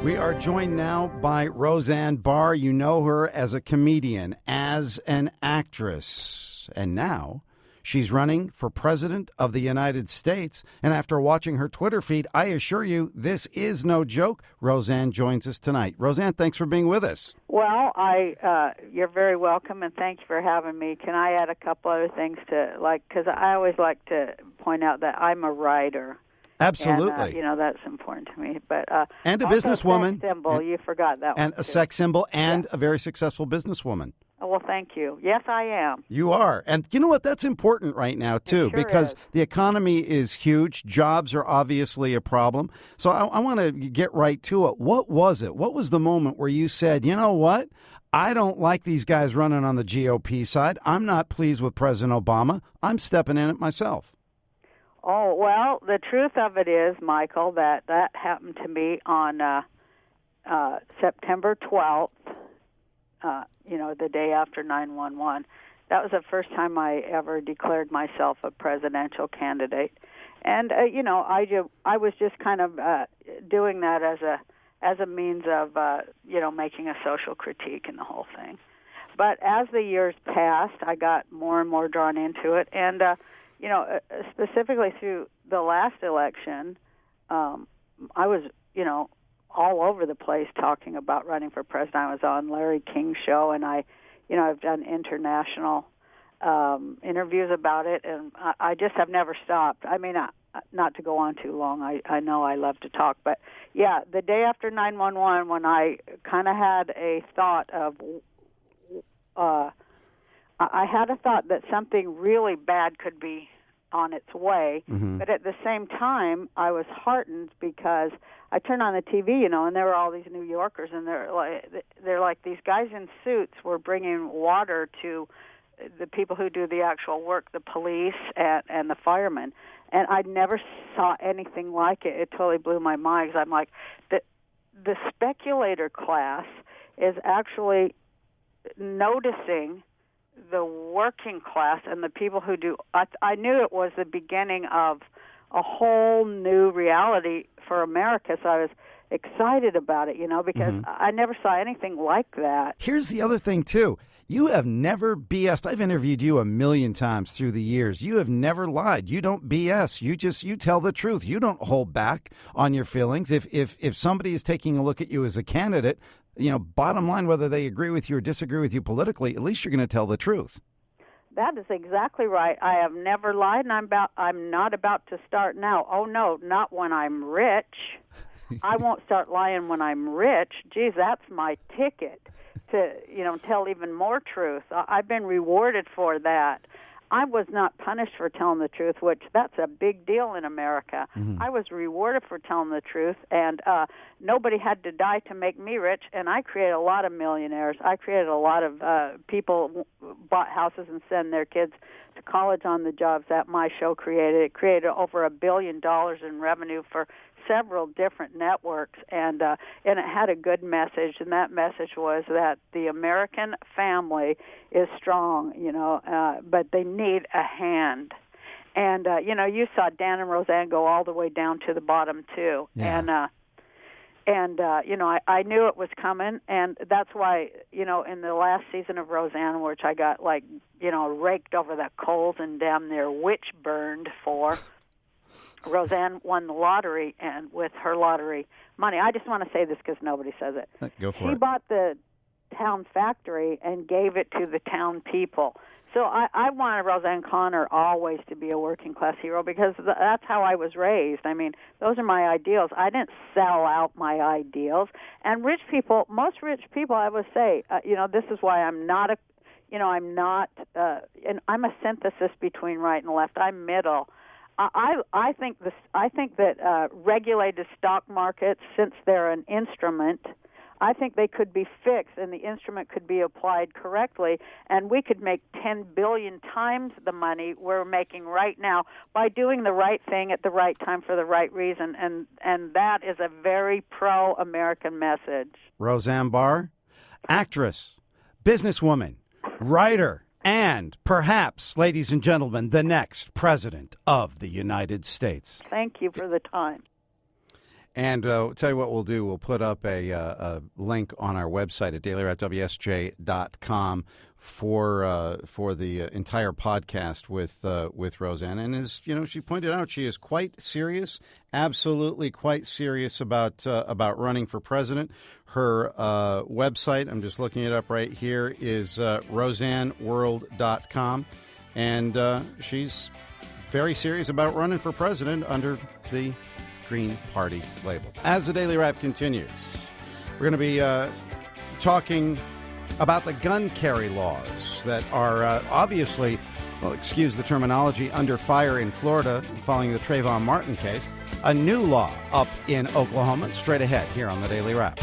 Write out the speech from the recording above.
We are joined now by Roseanne Barr. You know her as a comedian, as an actress, and now she's running for president of the United States. And after watching her Twitter feed, I assure you this is no joke. Roseanne joins us tonight. Roseanne, thanks for being with us. Well, you're very welcome, and thank you for having me. Can I add a couple other things because I always like to point out that I'm a writer. Absolutely. And, that's important to me. But and a also businesswoman. A sex symbol. You forgot that one. And a sex symbol and a very successful businesswoman. Oh, well, thank you. Yes, I am. You are. And you know what? That's important right now, too, It sure because is. the economy is huge. Jobs are obviously a problem. So I want to get right to it. What was it? What was the moment where you said, you know what? I don't like these guys running on the GOP side. I'm not pleased with President Obama. I'm stepping in it myself. Oh, well, the truth of it is, Michael, that happened to me on September 12th, the day after 9/11. That was the first time I ever declared myself a presidential candidate. And, I was just kind of doing that as a means of, making a social critique in the whole thing. But as the years passed, I got more and more drawn into it. And, specifically through the last election, I was, all over the place talking about running for president. I was on Larry King's show, and I've done international interviews about it, and I just have never stopped. I mean, not to go on too long. I know I love to talk, but yeah, the day after 9/11, when I kind of had a thought of, I had a thought that something really bad could be on its way, but at the same time, I was heartened because I turned on the TV, and there were all these New Yorkers, and they're like these guys in suits were bringing water to the people who do the actual work, the police and the firemen, and I never saw anything like it. It totally blew my mind because I'm like, the speculator class is actually noticing the working class and the people who do. I knew it was the beginning of a whole new reality for America, so I was excited about it, because I never saw anything like that. Here's the other thing, too. You have never BS'd. I've interviewed you a million times through the years. You have never lied. You don't BS. You tell the truth. You don't hold back on your feelings. If somebody is taking a look at you as a candidate, bottom line, whether they agree with you or disagree with you politically, at least you're going to tell the truth. That is exactly right. I have never lied, and I'm not about to start now. Oh, no, not when I'm rich. I won't start lying when I'm rich. Geez, that's my ticket to, tell even more truth. I've been rewarded for that. I was not punished for telling the truth, which that's a big deal in America. I was rewarded for telling the truth, and nobody had to die to make me rich, and I created a lot of millionaires. I created a lot of people bought houses and send their kids to college on the jobs that my show created. It created over $1 billion in revenue for several different networks, and it had a good message, and that message was that the American family is strong, but they need a hand. And, you saw Dan and Roseanne go all the way down to the bottom, too. Yeah. I knew it was coming, and that's why, in the last season of Roseanne, which I got, raked over the coals and damn near witch burned for, Roseanne won the lottery, and with her lottery money, I just want to say this because nobody says it. Go for it. She bought the town factory and gave it to the town people. So I wanted Roseanne Connor always to be a working class hero because that's how I was raised. I mean, those are my ideals. I didn't sell out my ideals. And most rich people, I would say, this is why I'm not and I'm a synthesis between right and left. I'm middle. I think that regulated stock markets, since they're an instrument, I think they could be fixed and the instrument could be applied correctly, and we could make 10 billion times the money we're making right now by doing the right thing at the right time for the right reason, and that is a very pro-American message. Roseanne Barr, actress, businesswoman, writer, and perhaps, ladies and gentlemen, the next president of the United States. Thank you for the time. And tell you what we'll do. We'll put up a link on our website at dailyrapwsj.com for the entire podcast with Roseanne. And as you know, she pointed out, she is quite serious, absolutely quite serious about running for president. Her website, I'm just looking it up right here, is roseanneworld.com, and she's very serious about running for president under the Green Party label. As the Daily Wrap continues, we're going to be talking about the gun carry laws that are obviously, well, excuse the terminology, under fire in Florida following the Trayvon Martin case. A new law up in Oklahoma. Straight ahead here on the Daily Wrap.